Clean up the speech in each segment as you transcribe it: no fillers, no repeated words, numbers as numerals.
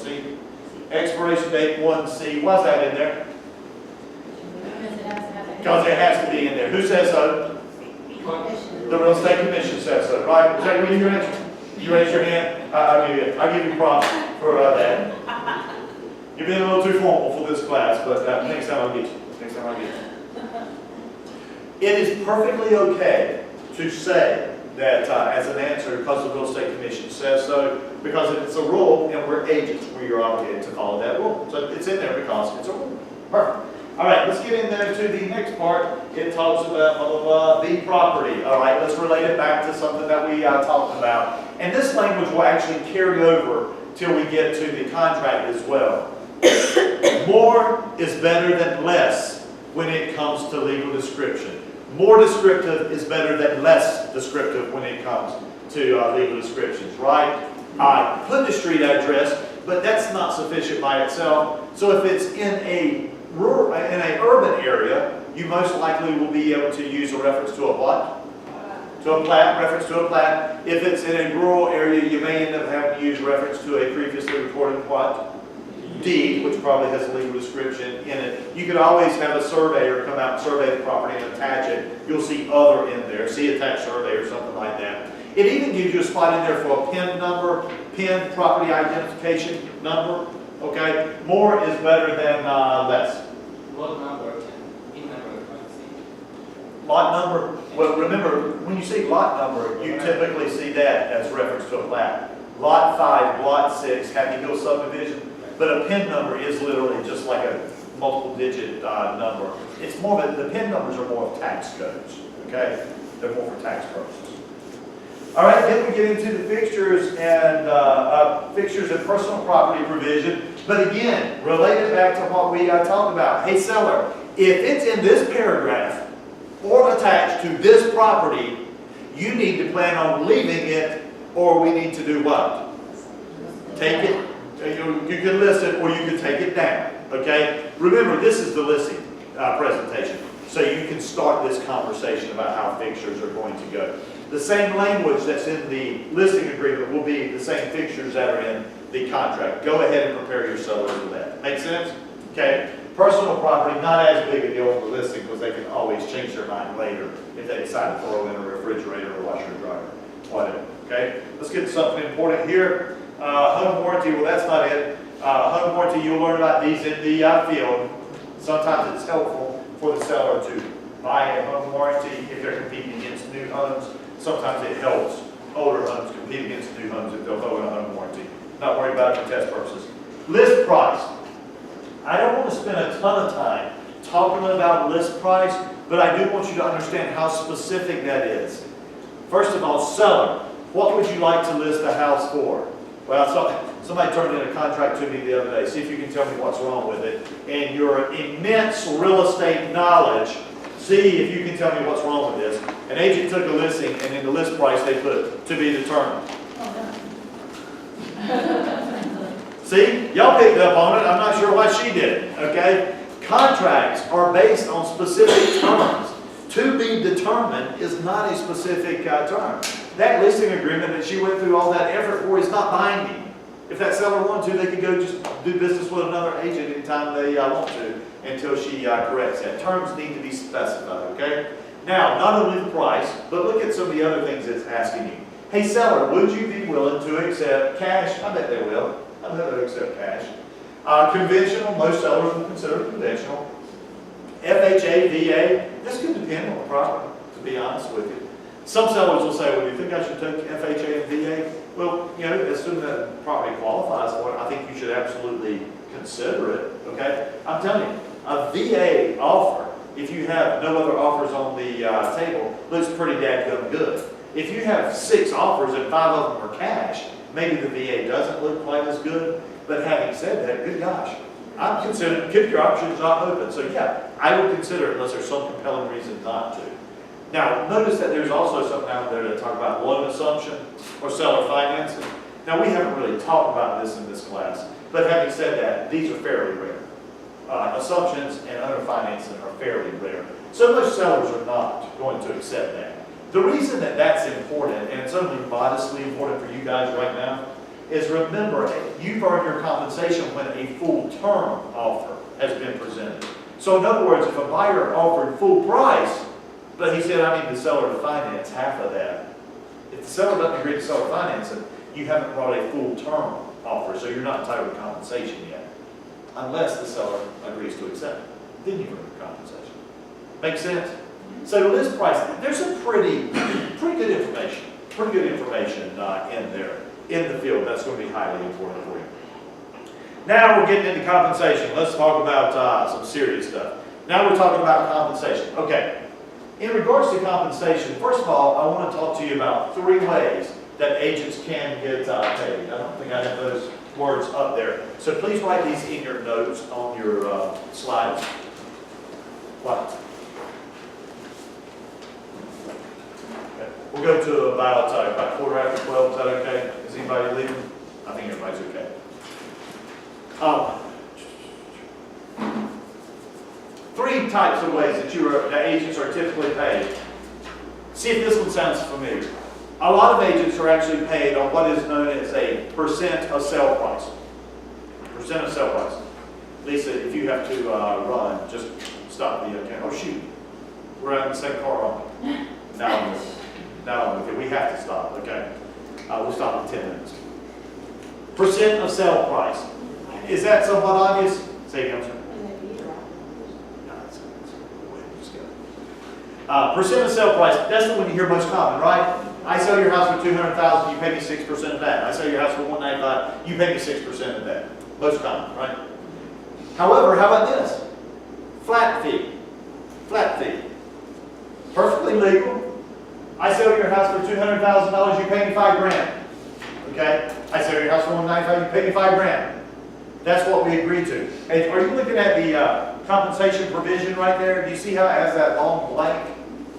1C. Expiration date 1C. Why's that in there? Because it has to be in there. Who says so? The Real Estate Commission says so, right? Is that your answer? You raise your hand. I'll give you props for that. You're being a little too formal for this class, but next time I'll get you. Next time I'll get you. It is perfectly okay to say that as an answer because the Real Estate Commission says so, because it's a rule and we're agents where you're obligated to follow that rule. So it's in there because it's a rule. Perfect. All right, let's get in there to the next part. It talks about the property. All right, let's relate it back to something that we talked about. And this language will actually carry over till we get to the contract as well. More is better than less when it comes to legal description. More descriptive is better than less descriptive when it comes to legal descriptions, right? I put the street address, but that's not sufficient by itself. So if it's in a rural, in an urban area, you most likely will be able to use a reference to a what? To a plat, reference to a plat. If it's in a rural area, you may end up having to use reference to a previously recorded what? Deed, which probably has a legal description in it. You could always have a surveyor come out and survey the property and attach it. You'll see other in there, see attached survey or something like that. It even gives you a spot in there for a PIN number, PIN property identification number. Okay, more is better than less. Lot number, PIN number, Lot number. Well, remember when you see lot number, you typically see that as reference to a plat. Lot 5, Lot 6, Happy Hill subdivision. But a PIN number is literally just like a multiple digit number. It's more of the PIN numbers are more of tax codes, okay? They're more for tax purposes. All right, then we get into the fixtures and personal property provision. But again, related back to what we talked about. Hey seller, if it's in this paragraph or attached to this property, you need to plan on leaving it, or we need to do what? Take it. You can list it or you can take it down, okay? Remember, this is the listing presentation, so you can start this conversation about how fixtures are going to go. The same language that's in the listing agreement will be the same fixtures that are in the contract. Go ahead and prepare your seller for that. Make sense? Okay? Personal property, not as big a deal on the listing because they can always change their mind later if they decide to throw in a refrigerator or washer or dryer, whatever, okay? Let's get to something important here. Home warranty, well that's not it. Home warranty, you'll learn about these in the field. Sometimes it's helpful for the seller to buy a home warranty if they're competing against new homes. Sometimes it helps older homes compete against new homes if they'll throw in a home warranty. Not worried about it for test purposes. List price. I don't want to spend a ton of time talking about list price, but I do want you to understand how specific that is. First of all, seller, what would you like to list a house for? Well, somebody turned in a contract to me the other day. See if you can tell me what's wrong with it. And your immense real estate knowledge, see if you can tell me what's wrong with this. An agent took a listing, and in the list price they put to be determined. See, y'all picked up on it. I'm not sure why she did it. Okay, contracts are based on specific terms. To be determined is not a specific term. That listing agreement that she went through all that effort for is not binding. If that seller wanted to, they could go just do business with another agent anytime they want to until she corrects that. Terms need to be specified, okay? Now, not only the price, but look at some of the other things it's asking you. Hey seller, would you be willing to accept cash? I bet they will. I bet they'll accept cash. Conventional, most sellers will consider conventional. FHA, VA, this could depend on the property, to be honest with you. Some sellers will say, well, do you think I should take FHA and VA? Well, you know, as soon as that property qualifies for it, I think you should absolutely consider it, okay? I'm telling you, a VA offer, if you have no other offers on the table, looks pretty dadgum good. If you have 6 offers and 5 of them are cash, maybe the VA doesn't look quite as good, but having said that, good gosh, I'm considering, keep your options open. So yeah, I would consider it unless there's some compelling reason not to. Now, notice that there's also something out there to talk about loan assumption or seller financing. Now, we haven't really talked about this in this class, but having said that, these are fairly rare. Assumptions and owner financing are fairly rare. So most sellers are not going to accept that. The reason that that's important, and it's only modestly important for you guys right now, is remember, you've earned your compensation when a full term offer has been presented. So in other words, if a buyer offered full price, but he said, I need the seller to finance half of that. If the seller doesn't agree to seller finance it, you haven't brought a full term offer, so you're not entitled to compensation yet. Unless the seller agrees to accept it. Then you earn your compensation. Make sense? So list price, there's some pretty good information. Pretty good information in there, in the field. That's going to be highly important for you. Now we're getting into compensation. Let's talk about some serious stuff. Now we're talking about compensation. Okay. In regards to compensation, first of all, I want to talk to you about 3 ways that agents can get paid. I don't think I have those words up there. So please write these in your notes on your slides. What? Okay. We'll go to about 12:15. Is that okay? Is anybody leaving? I think everybody's okay. 3 types of ways that agents are typically paid. See if this one sounds familiar. A lot of agents are actually paid on what is known as a percent of sale price. Percent of sale price. Lisa, if you have to run, just stop the camera. Oh shoot, we're out in the same car, aren't we? Now I'm okay. We have to stop. Okay, we'll stop in 10 minutes. Percent of sale price. Is that somewhat obvious? Say again, sir. Percent of sale price, that's the one you hear most common, right? I sell your house for $200,000, you pay me 6% of that. I sell your house for $195,000, you pay me 6% of that. Most common, right? However, how about this? Flat fee. Flat fee. Perfectly legal. I sell your house for $200,000, you pay me $5,000. Okay? I sell your house for $195,000, you pay me $5,000. That's what we agreed to. And are you looking at the compensation provision right there? Do you see how it has that long blank?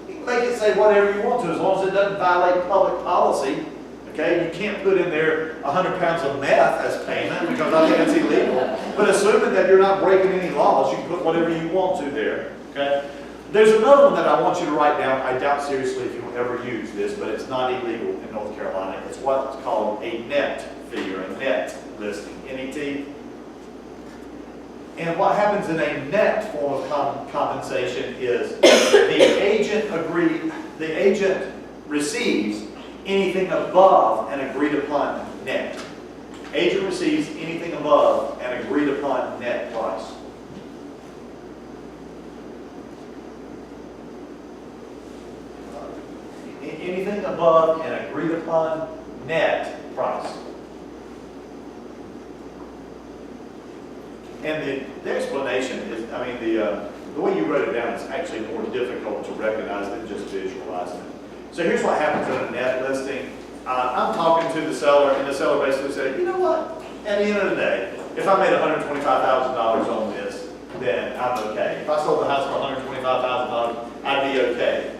You can make it say whatever you want to, as long as it doesn't violate public policy. Okay, you can't put in there 100 pounds of meth as payment because I think that's illegal. But assuming that you're not breaking any laws, you can put whatever you want to there. Okay. There's another one that I want you to write down. I doubt seriously if you'll ever use this, but it's not illegal in North Carolina. It's what's called a net fee or a net listing. NET. And what happens in a net form of compensation is the agent receives anything above an agreed upon net. Agent receives anything above an agreed upon net price. Anything above an agreed upon net price. And the explanation is, I mean, the way you wrote it down is actually more difficult to recognize than just visualizing it. So here's what happens in a net listing. I'm talking to the seller, and the seller basically said, you know what? At the end of the day, if I made $125,000 on this, then I'm okay. If I sold the house for $125,000, I'd be okay.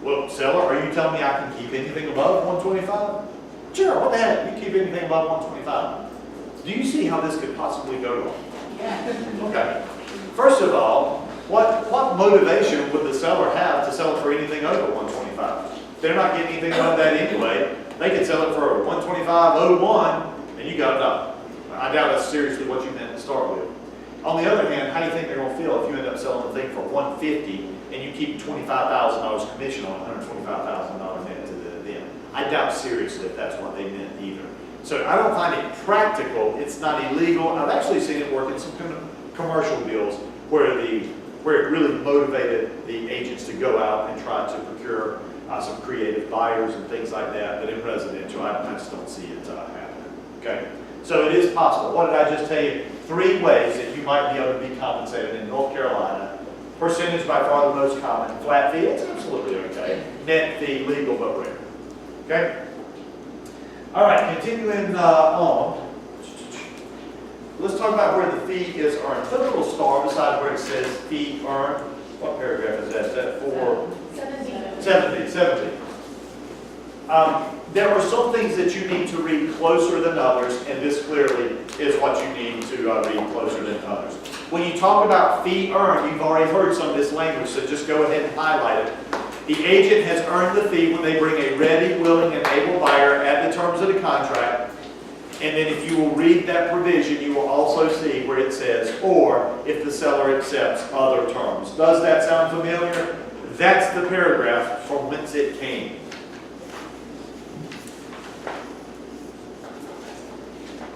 Well, seller, are you telling me I can keep anything above 125? Sure, what the heck? You keep anything above 125. Do you see how this could possibly go wrong? Okay. First of all, what motivation would the seller have to sell it for anything over 125? They're not getting anything above that anyway. They could sell it for 125.01, and you got it up. I doubt that's seriously what you meant to start with. On the other hand, how do you think they're going to feel if you end up selling the thing for $150 and you keep $25,000 commission on $125,000 net to them? I doubt seriously if that's what they meant either. So I don't find it practical. It's not illegal. I've actually seen it work in some commercial deals where it really motivated the agents to go out and try to procure some creative buyers and things like that. But in residential, I just don't see it happening. Okay, so it is possible. What did I just tell you? 3 ways that you might be able to be compensated in North Carolina. Percentage by far the most common. Flat fee, it's absolutely okay. Net fee, legal but rare. Okay. All right, continuing on. Let's talk about where the fee is earned. Put a little star beside where it says fee earned. What paragraph is that? Is that 70. There are some things that you need to read closer than others, and this clearly is what you need to read closer than others. When you talk about fee earned, you've already heard some of this language, so just go ahead and highlight it. The agent has earned the fee when they bring a ready, willing, and able buyer at the terms of the contract. And then if you will read that provision, you will also see where it says, or if the seller accepts other terms. Does that sound familiar? That's the paragraph from whence it came.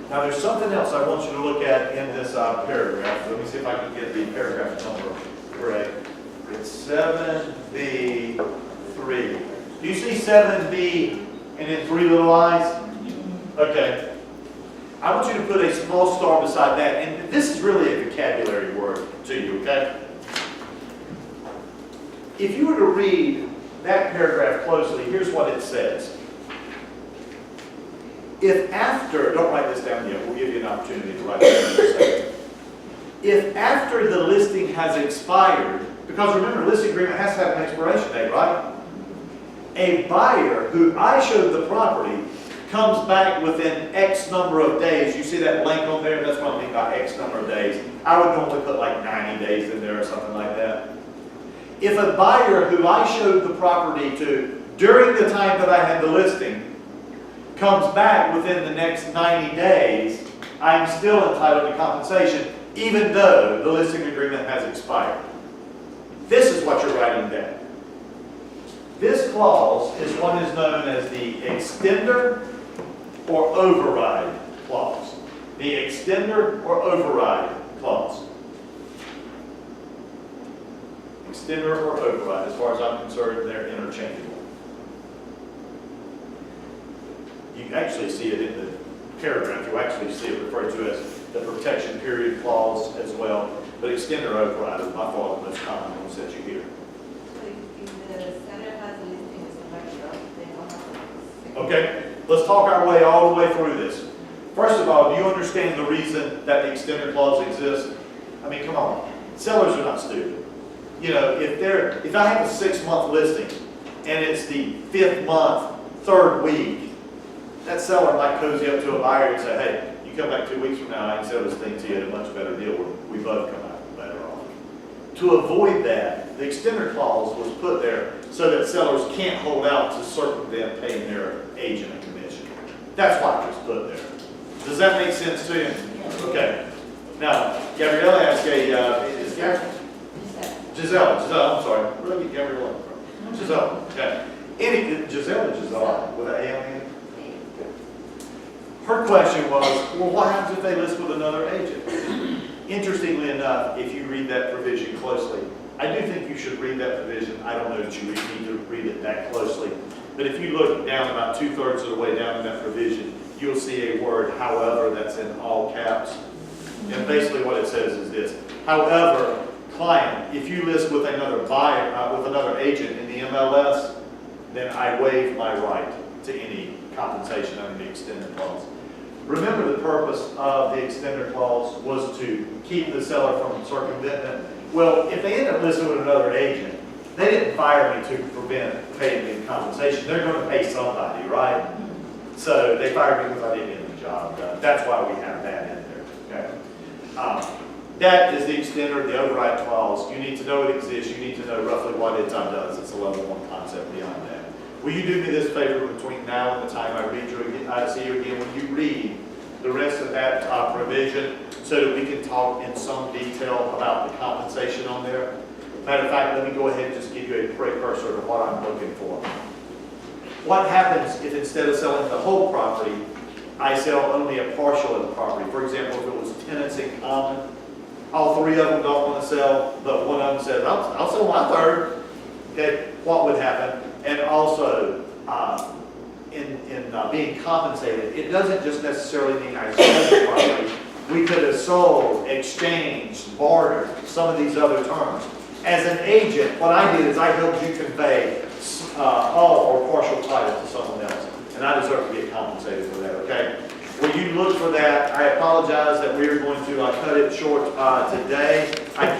Now there's something else I want you to look at in this paragraph. Let me see if I can get the paragraph number correct. It's 7B3. Do you see 7B and then 3 little i's? Okay. I want you to put a small star beside that, and this is really a vocabulary word to you, okay? If you were to read that paragraph closely, here's what it says. If after, don't write this down yet, we'll give you an opportunity to write it down in a second. If after the listing has expired, because remember, listing agreement has to have an expiration date, right? A buyer who I showed the property comes back within X number of days. You see that blank on there? That's what I mean by X number of days. I would normally put like 90 days in there or something like that. If a buyer who I showed the property to during the time that I had the listing comes back within the next 90 days, I'm still entitled to compensation even though the listing agreement has expired. This is what you're writing down. This clause is what is known as the extender or override clause. The extender or override clause. Extender or override, as far as I'm concerned, they're interchangeable. You actually see it in the paragraph. You actually see it referred to as the protection period clause as well. But extender or override is by far the most common ones that you hear. So if the seller has a listing with somebody else, they don't have to. Okay, let's talk our way all the way through this. First of all, do you understand the reason that the extender clause exists? I mean, come on, sellers are not stupid. You know, if I have a 6-month listing and it's the 5th month, 3rd week, that seller might cozy up to a buyer and say, hey, you come back 2 weeks from now, I can sell this thing to you at a much better deal where we both come out better off. To avoid that, the extender clause was put there so that sellers can't hold out to circumvent paying their agent a commission. That's why it was put there. Does that make sense to you? Okay. Now, Gabriella asked Giselle, I'm sorry. Where did I get Gabriella from? Giselle, okay. Giselle or Giselle, with an A on the end? Her question was, well, what happens if they list with another agent? Interestingly enough, if you read that provision closely, I do think you should read that provision. I don't know that you need to read it that closely. But if you look down about 2/3 of the way down in that provision, you'll see a word, however, that's in all caps. And basically what it says is this. However, client, if you list with another buyer, with another agent in the MLS, then I waive my right to any compensation under the extender clause. Remember, the purpose of the extender clause was to keep the seller from circumventing it. Well, if they end up listing with another agent, they didn't fire me to prevent paying me compensation. They're going to pay somebody, right? So they fired me because I didn't get the job done. That's why we have that in there. Okay. That is the extender, the override clause. You need to know it exists. You need to know roughly what it does. It's a level 1 concept beyond that. Will you do me this favor between now and the time I see you again? When you read the rest of that provision so that we can talk in some detail about the compensation on there? Matter of fact, let me go ahead and just give you a precursor to what I'm looking for. What happens if instead of selling the whole property, I sell only a partial of the property? For example, if it was tenants in common, all 3 of them don't want to sell, but one of them says, I'll sell my 1/3. Okay, what would happen? And also, in being compensated, it doesn't just necessarily mean I sold the property. We could have sold, exchanged, bartered, some of these other terms. As an agent, what I did is I helped you convey all or partial title to someone else, and I deserve to get compensated for that, okay? Will you look for that? I apologize that we're going to cut it short today.